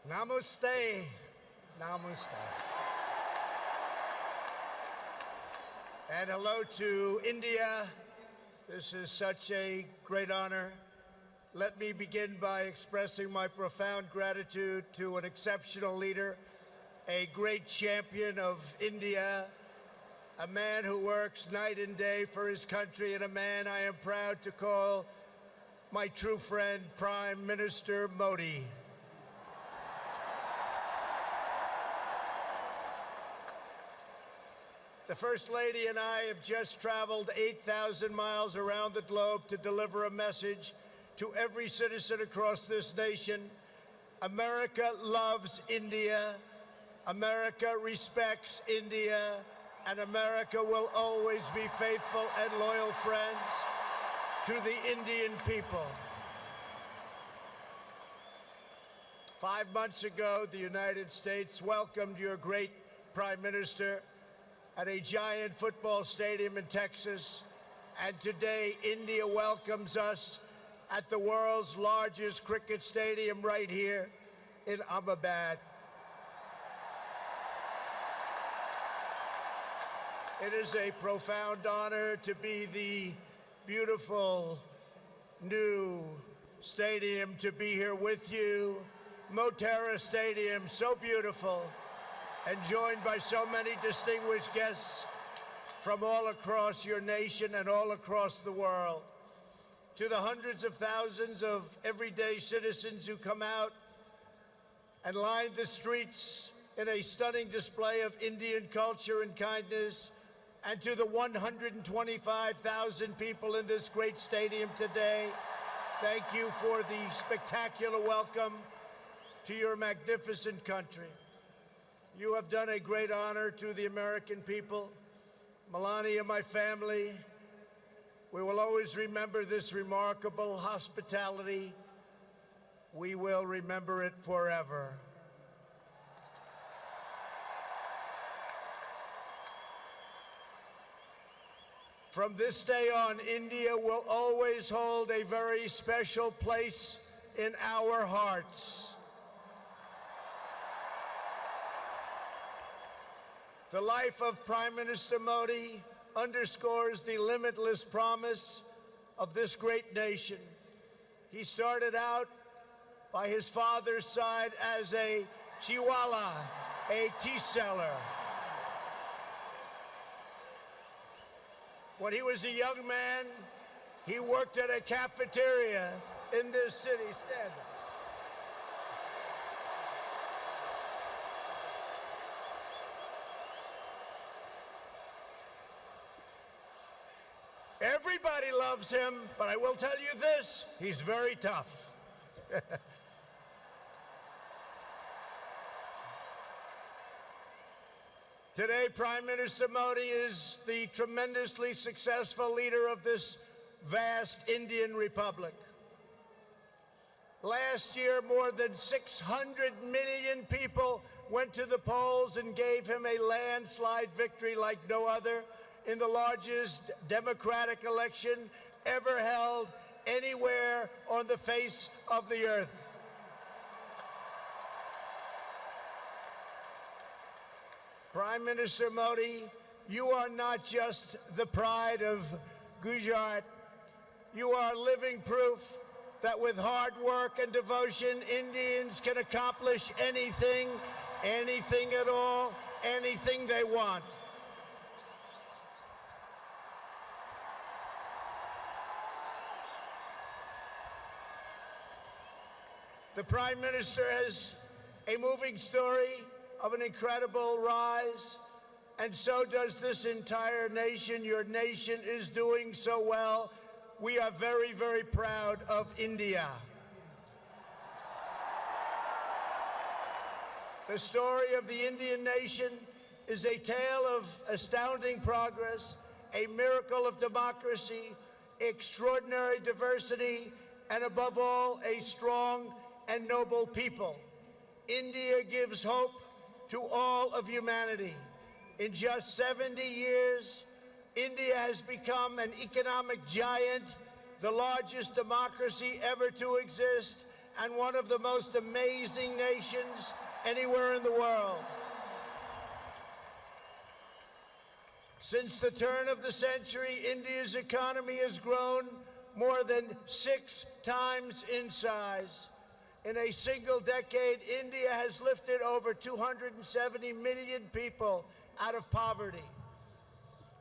Namaste. Namaste. And hello to India. This is such a great honor. Let me begin by expressing my profound gratitude to an exceptional leader, a great champion of India, a man who works night and day for his country, and a man I am proud to call my true friend, Prime Minister Modi. The First Lady and I have just traveled 8,000 miles around the globe to deliver a message to every citizen across this nation. America loves India, America respects India, and America will always be faithful and loyal friends to the Indian people. 5 months ago, the United States welcomed your great Prime Minister at a giant football stadium in Texas, and today India welcomes us at the world's largest cricket stadium right here in Ahmedabad. It is a profound honor to be the beautiful new stadium, to be here with you. Motera Stadium, so beautiful, and joined by so many distinguished guests from all across your nation and all across the world. To the hundreds of thousands of everyday citizens who come out and line the streets in a stunning display of Indian culture and kindness, and to the 125,000 people in this great stadium today, thank you for the spectacular welcome to your magnificent country. You have done a great honor to the American people. Melania, my family, we will always remember this remarkable hospitality. We will remember it forever. From this day on, India will always hold a very special place in our hearts. The life of Prime Minister Modi underscores the limitless promise of this great nation. He started out by his father's side as a chiwala, a tea seller. When he was a young man, he worked at a cafeteria in this city. Stand up. Everybody loves him, but I will tell you this, he's very tough. Today, Prime Minister Modi is the tremendously successful leader of this vast Indian Republic. Last year, more than 600 million people went to the polls and gave him a landslide victory like no other in the largest democratic election ever held anywhere on the face of the earth. Prime Minister Modi, you are not just the pride of Gujarat. You are living proof that with hard work and devotion, Indians can accomplish anything, anything at all, anything they want. The Prime Minister has a moving story of an incredible rise, and so does this entire nation. Your nation is doing so well. We are very, very proud of India. The story of the Indian nation is a tale of astounding progress, a miracle of democracy, extraordinary diversity, and above all, a strong and noble people. India gives hope to all of humanity. In just 70 years, India has become an economic giant, the largest democracy ever to exist, and one of the most amazing nations anywhere in the world. Since the turn of the century, India's economy has grown more than 6 times in size. In a single decade, India has lifted over 270 million people out of poverty.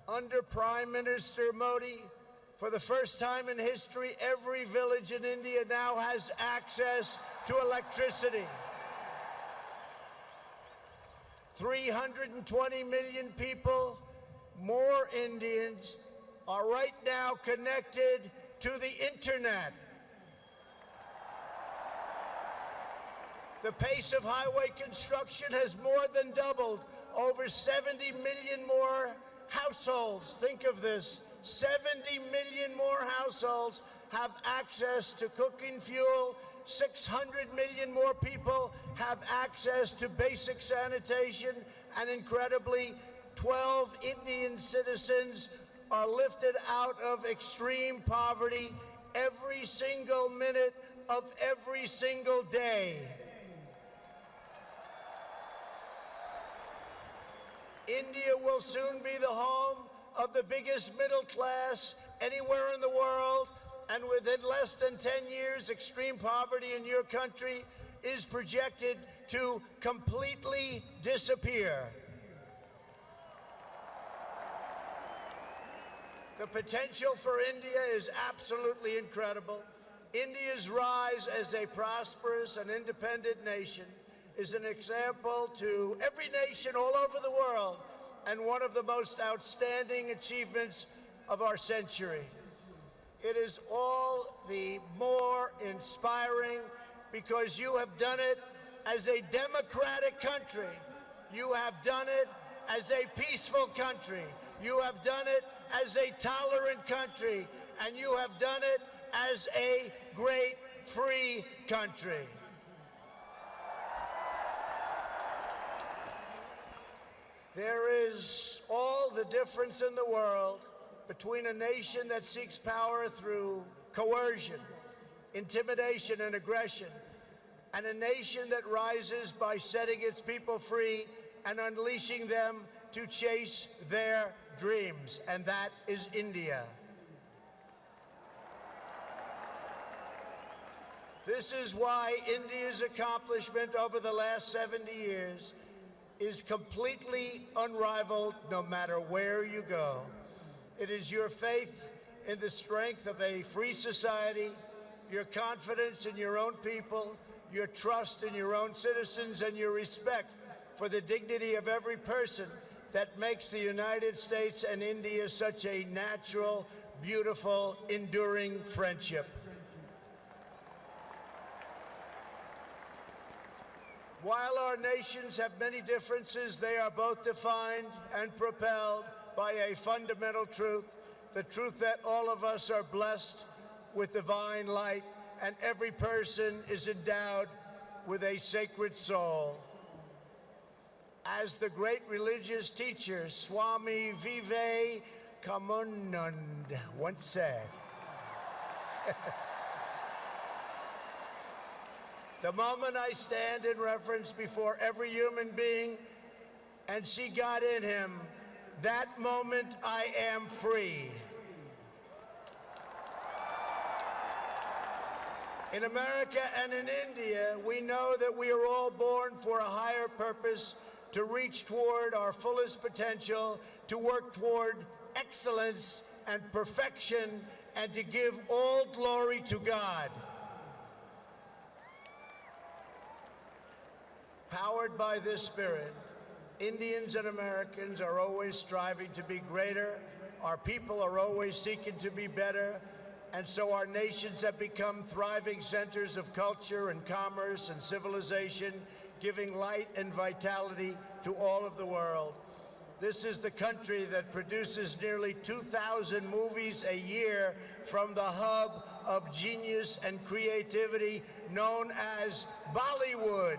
Under Prime Minister Modi, for the first time in history, every village in India now has access to electricity. 320 million people, more Indians, are right now connected to the internet. The pace of highway construction has more than doubled. Over 70 million more households, think of this, 70 million more households have access to cooking fuel. 600 million more people have access to basic sanitation. And incredibly, 12 Indian citizens are lifted out of extreme poverty every single minute of every single day. India will soon be the home of the biggest middle class anywhere in the world, and within less than 10 years, extreme poverty in your country is projected to completely disappear. The potential for India is absolutely incredible. India's rise as a prosperous and independent nation is an example to every nation all over the world, and one of the most outstanding achievements of our century. It is all the more inspiring because you have done it as a democratic country. You have done it as a peaceful country. You have done it as a tolerant country. And you have done it as a great free country. There is all the difference in the world between a nation that seeks power through coercion, intimidation, and aggression, and a nation that rises by setting its people free and unleashing them to chase their dreams, and that is India. This is why India's accomplishment over the last 70 years is completely unrivaled no matter where you go. It is your faith in the strength of a free society, your confidence in your own people, your trust in your own citizens, and your respect for the dignity of every person that makes the United States and India such a natural, beautiful, enduring friendship. While our nations have many differences, they are both defined and propelled by a fundamental truth, the truth that all of us are blessed with divine light and every person is endowed with a sacred soul. As the great religious teacher Swami Vivekananda once said, the moment I stand in reverence before every human being and see God in him, that moment I am free. In America and in India, we know that we are all born for a higher purpose, to reach toward our fullest potential, to work toward excellence and perfection, and to give all glory to God. Powered by this spirit, Indians and Americans are always striving to be greater, our people are always seeking to be better, and so our nations have become thriving centers of culture and commerce and civilization, giving light and vitality to all of the world. This is the country that produces nearly 2,000 movies a year from the hub of genius and creativity known as Bollywood.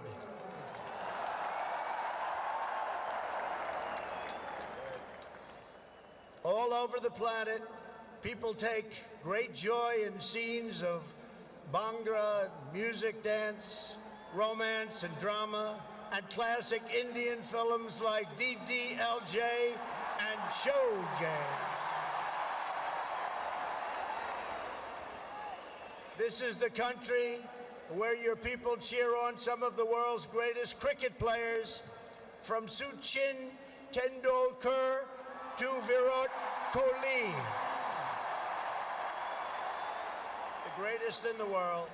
All over the planet, people take great joy in scenes of Bhangra, music, dance, romance, and drama, and classic Indian films like DDLJ and Showjay. This is the country where your people cheer on some of the world's greatest cricket players, from Sachin Tendulkar to Virat Kohli, the greatest in the world.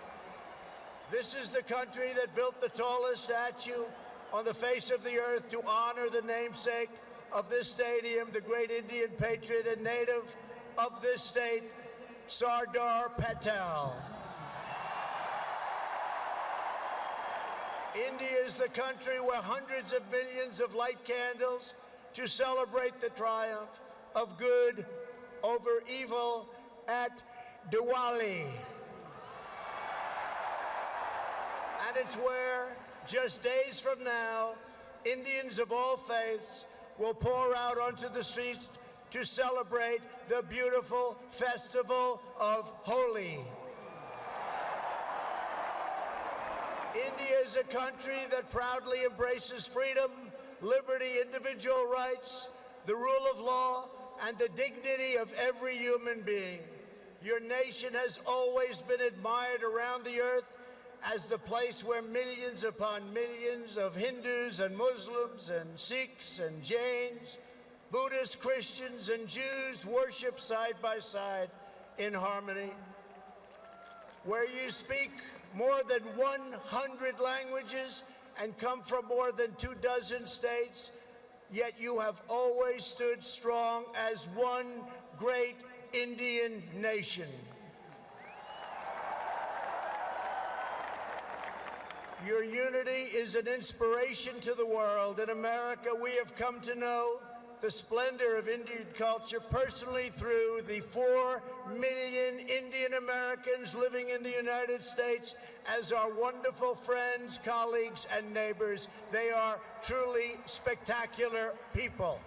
This is the country that built the tallest statue on the face of the earth to honor the namesake of this stadium, the great Indian patriot and native of this state, Sardar Patel. India is the country where hundreds of millions of light candles to celebrate the triumph of good over evil at Diwali. And it's where, just days from now, Indians of all faiths will pour out onto the streets to celebrate the beautiful festival of Holi. India is a country that proudly embraces freedom, liberty, individual rights, the rule of law, and the dignity of every human being. Your nation has always been admired around the earth as the place where millions upon millions of Hindus and Muslims and Sikhs and Jains, Buddhists, Christians, and Jews worship side by side in harmony. Where you speak more than 100 languages and come from more than 24 states, yet you have always stood strong as one great Indian nation. Your unity is an inspiration to the world. In America, we have come to know the splendor of Indian culture personally through the 4 million Indian Americans living in the United States as our wonderful friends, colleagues, and neighbors. They are truly spectacular people.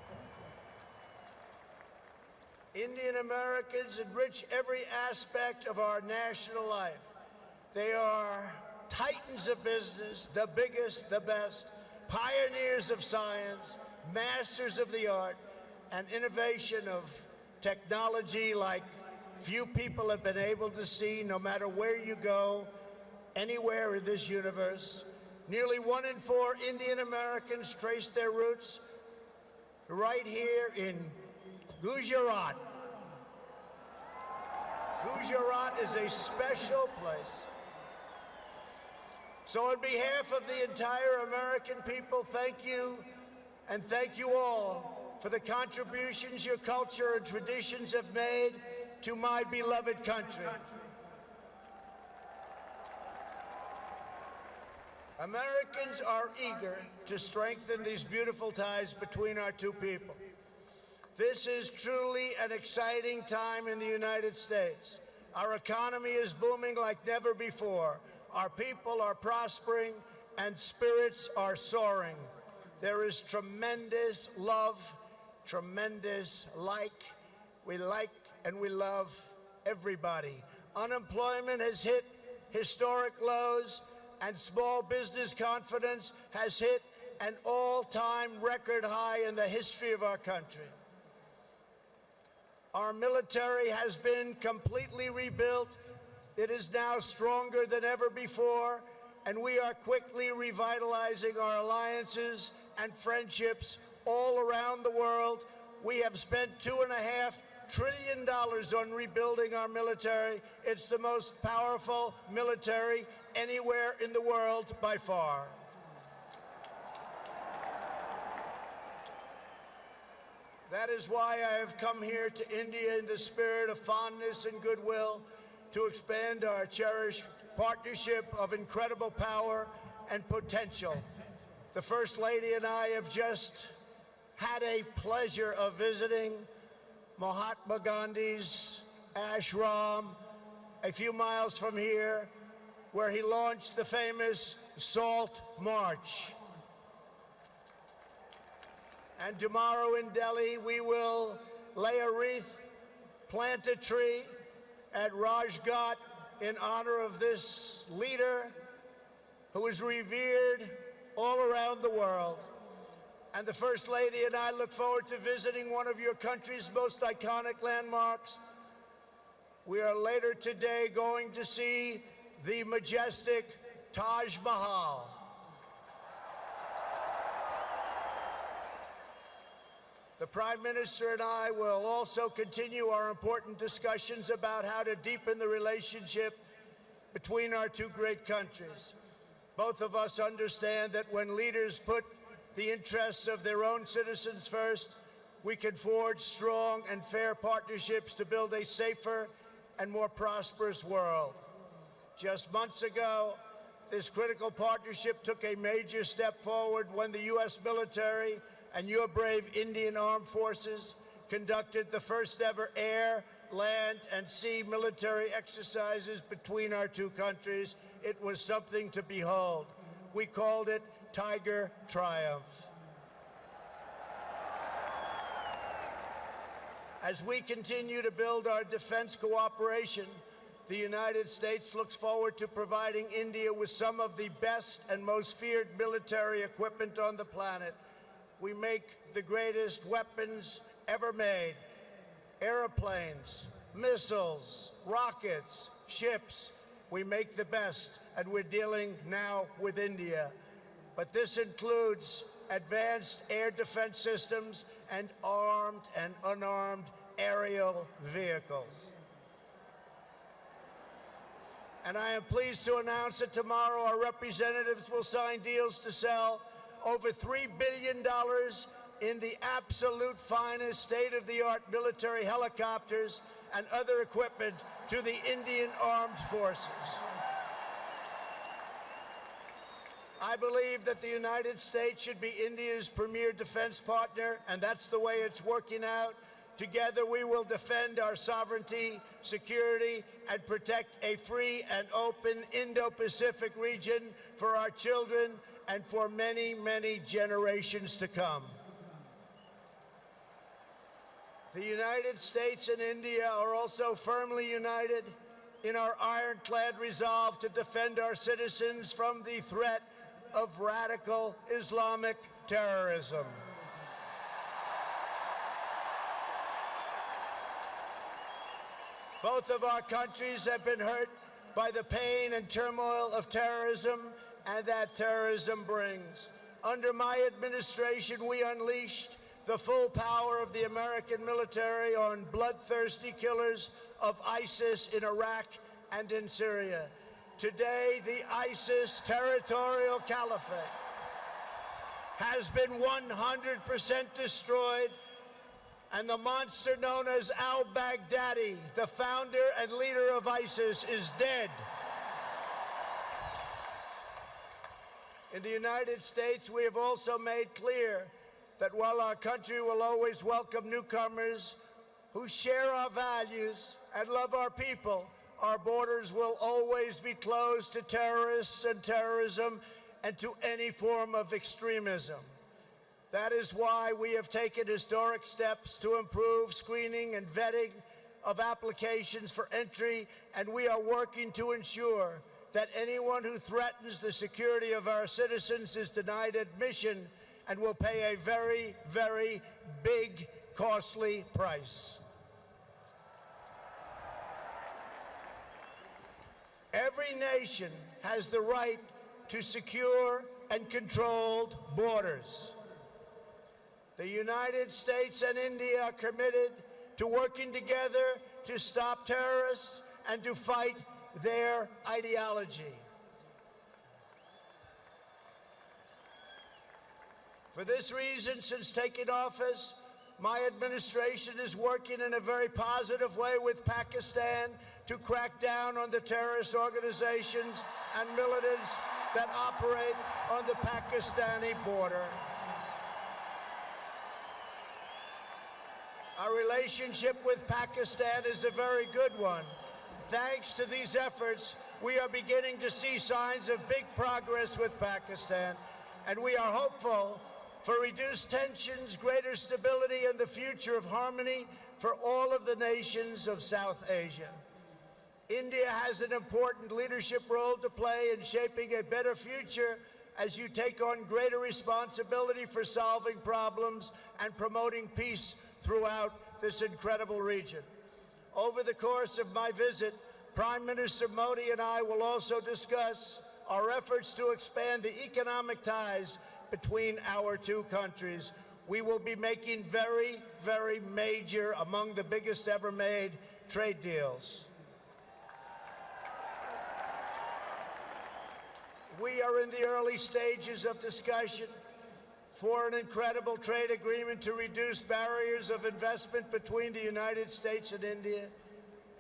Indian Americans enrich every aspect of our national life. They are titans of business, the biggest, the best, pioneers of science, masters of the art, and innovation of technology like few people have been able to see, no matter where you go, anywhere in this universe. Nearly 1 in 4 Indian Americans trace their roots right here in Gujarat. Gujarat is a special place. So on behalf of the entire American people, thank you, and thank you all for the contributions your culture and traditions have made to my beloved country. Americans are eager to strengthen these beautiful ties between our two people. This is truly an exciting time in the United States. Our economy is booming like never before. Our people are prospering and spirits are soaring. There is tremendous love, tremendous like. We like and we love everybody. Unemployment has hit historic lows, and small business confidence has hit an all-time record high in the history of our country. Our military has been completely rebuilt. It is now stronger than ever before, and we are quickly revitalizing our alliances and friendships all around the world. We have spent $2.5 trillion on rebuilding our military. It's the most powerful military anywhere in the world by far. That is why I have come here to India in the spirit of fondness and goodwill to expand our cherished partnership of incredible power and potential. The First Lady and I have just had a pleasure of visiting Mahatma Gandhi's ashram a few miles from here, where he launched the famous Salt March. And tomorrow in Delhi, we will lay a wreath, plant a tree at Rajghat in honor of this leader who is revered all around the world. And the First Lady and I look forward to visiting one of your country's most iconic landmarks. We are later today going to see the majestic Taj Mahal. The Prime Minister and I will also continue our important discussions about how to deepen the relationship between our two great countries. Both of us understand that when leaders put the interests of their own citizens first, we can forge strong and fair partnerships to build a safer and more prosperous world. Just months ago, this critical partnership took a major step forward when the U.S. military and your brave Indian Armed Forces conducted the first ever air, land, and sea military exercises between our two countries. It was something to behold. We called it Tiger Triumph. As we continue to build our defense cooperation, the United States looks forward to providing India with some of the best and most feared military equipment on the planet. We make the greatest weapons ever made: airplanes, missiles, rockets, ships. We make the best, and we're dealing now with India. But this includes advanced air defense systems and armed and unarmed aerial vehicles. And I am pleased to announce that tomorrow our representatives will sign deals to sell over $3 billion in the absolute finest state-of-the-art military helicopters and other equipment to the Indian Armed Forces. I believe that the United States should be India's premier defense partner, and that's the way it's working out. Together, we will defend our sovereignty, security, and protect a free and open Indo-Pacific region for our children and for many, many generations to come. The United States and India are also firmly united in our ironclad resolve to defend our citizens from the threat of radical Islamic terrorism. Both of our countries have been hurt by the pain and turmoil of terrorism and that terrorism brings. Under my administration, we unleashed the full power of the American military on bloodthirsty killers of ISIS in Iraq and in Syria. Today, the ISIS territorial caliphate has been 100% destroyed, and the monster known as al-Baghdadi, the founder and leader of ISIS, is dead. In the United States, we have also made clear that while our country will always welcome newcomers who share our values and love our people, our borders will always be closed to terrorists and terrorism and to any form of extremism. That is why we have taken historic steps to improve screening and vetting of applications for entry, and we are working to ensure that anyone who threatens the security of our citizens is denied admission and will pay a very, very big, costly price. Every nation has the right to secure and controlled borders. The United States and India are committed to working together to stop terrorists and to fight their ideology. For this reason, since taking office, my administration is working in a very positive way with Pakistan to crack down on the terrorist organizations and militants that operate on the Pakistani border. Our relationship with Pakistan is a very good one. Thanks to these efforts, we are beginning to see signs of big progress with Pakistan, and we are hopeful for reduced tensions, greater stability, and the future of harmony for all of the nations of South Asia. India has an important leadership role to play in shaping a better future as you take on greater responsibility for solving problems and promoting peace throughout this incredible region. Over the course of my visit, Prime Minister Modi and I will also discuss our efforts to expand the economic ties between our two countries. We will be making very, very major, among the biggest ever made, trade deals. We are in the early stages of discussion for an incredible trade agreement to reduce barriers of investment between the United States and India.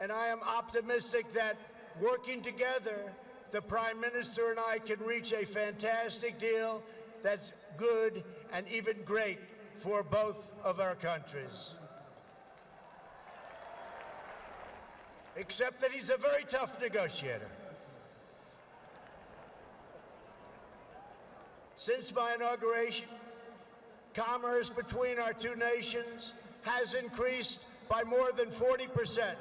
And I am optimistic that working together, the Prime Minister and I can reach a fantastic deal that's good and even great for both of our countries. Except that he's a very tough negotiator. Since my inauguration, commerce between our two nations has increased by more than 40%.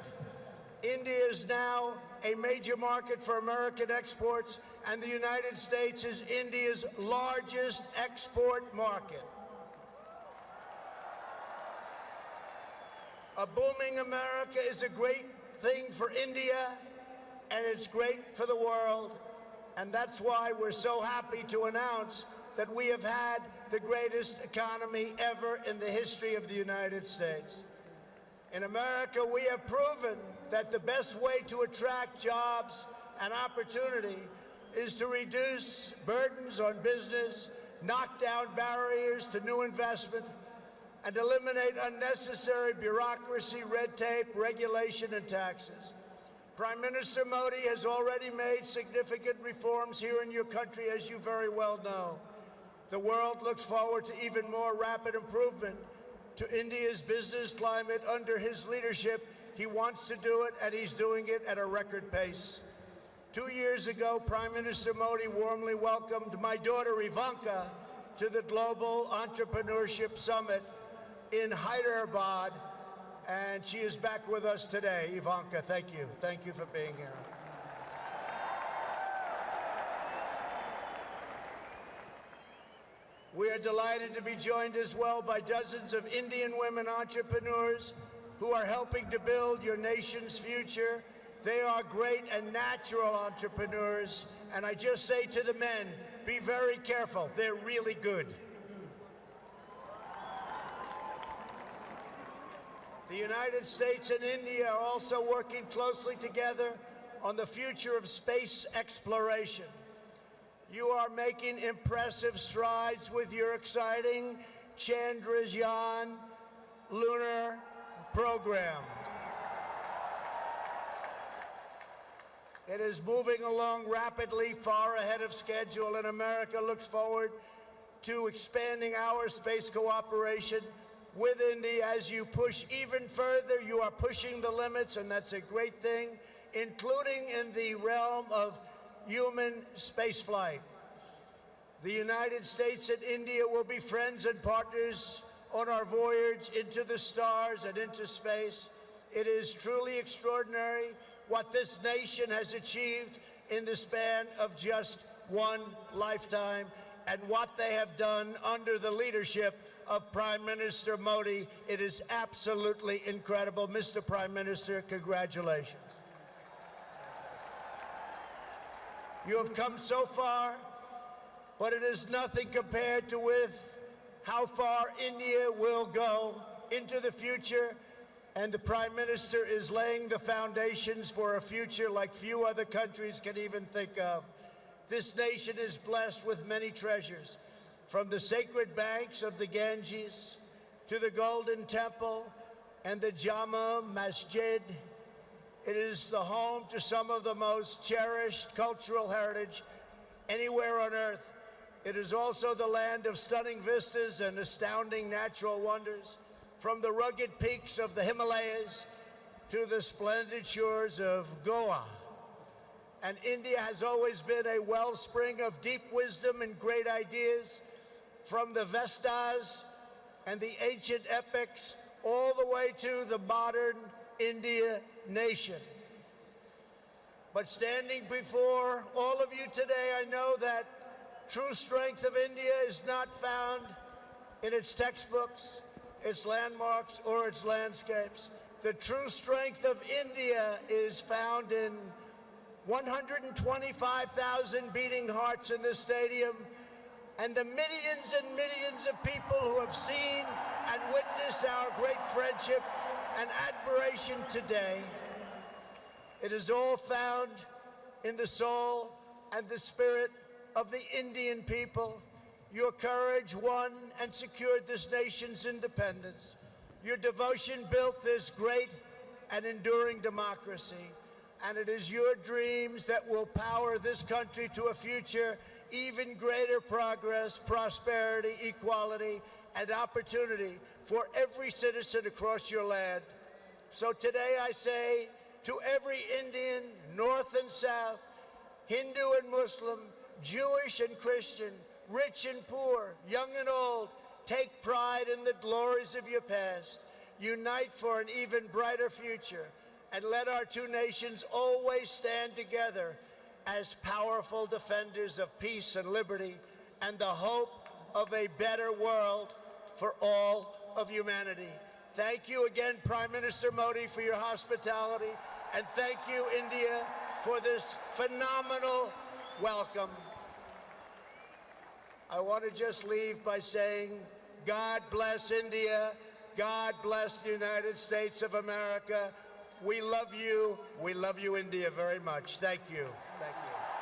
India is now a major market for American exports, and the United States is India's largest export market. A booming America is a great thing for India, and it's great for the world. And that's why we're so happy to announce that we have had the greatest economy ever in the history of the United States. In America, we have proven that the best way to attract jobs and opportunity is to reduce burdens on business, knock down barriers to new investment, and eliminate unnecessary bureaucracy, red tape, regulation, and taxes. Prime Minister Modi has already made significant reforms here in your country, as you very well know. The world looks forward to even more rapid improvement to India's business climate under his leadership. He wants to do it, and he's doing it at a record pace. 2 years ago, Prime Minister Modi warmly welcomed my daughter Ivanka to the Global Entrepreneurship Summit in Hyderabad, and she is back with us today. Ivanka, thank you. Thank you for being here. We are delighted to be joined as well by dozens of Indian women entrepreneurs who are helping to build your nation's future. They are great and natural entrepreneurs, and I just say to the men, be very careful. They're really good. The United States and India are also working closely together on the future of space exploration. You are making impressive strides with your exciting Chandrayaan lunar program. It is moving along rapidly, far ahead of schedule, and America looks forward to expanding our space cooperation with India. As you push even further, you are pushing the limits, and that's a great thing, including in the realm of human spaceflight. The United States and India will be friends and partners on our voyage into the stars and into space. It is truly extraordinary what this nation has achieved in the span of just one lifetime, and what they have done under the leadership of Prime Minister Modi. It is absolutely incredible. Mr. Prime Minister, congratulations. You have come so far, but it is nothing compared to with how far India will go into the future, and the Prime Minister is laying the foundations for a future like few other countries can even think of. This nation is blessed with many treasures, from the sacred banks of the Ganges to the Golden Temple and the Jama Masjid. It is the home to some of the most cherished cultural heritage anywhere on earth. It is also the land of stunning vistas and astounding natural wonders, from the rugged peaks of the Himalayas to the splendid shores of Goa. And India has always been a wellspring of deep wisdom and great ideas, from the Vestas and the ancient epics all the way to the modern India nation. But standing before all of you today, I know that true strength of India is not found in its textbooks, its landmarks, or its landscapes. The true strength of India is found in 125,000 beating hearts in this stadium, and the millions and millions of people who have seen and witnessed our great friendship and admiration today. It is all found in the soul and the spirit of the Indian people. Your courage won and secured this nation's independence. Your devotion built this great and enduring democracy. And it is your dreams that will power this country to a future even greater progress, prosperity, equality, and opportunity for every citizen across your land. So today I say to every Indian, North and South, Hindu and Muslim, Jewish and Christian, rich and poor, young and old, take pride in the glories of your past. Unite for an even brighter future, and let our two nations always stand together as powerful defenders of peace and liberty and the hope of a better world for all of humanity. Thank you again, Prime Minister Modi, for your hospitality, and thank you, India, for this phenomenal welcome. I want to just leave by saying, God bless India. God bless the United States of America. We love you, India, very much. Thank you. Thank you.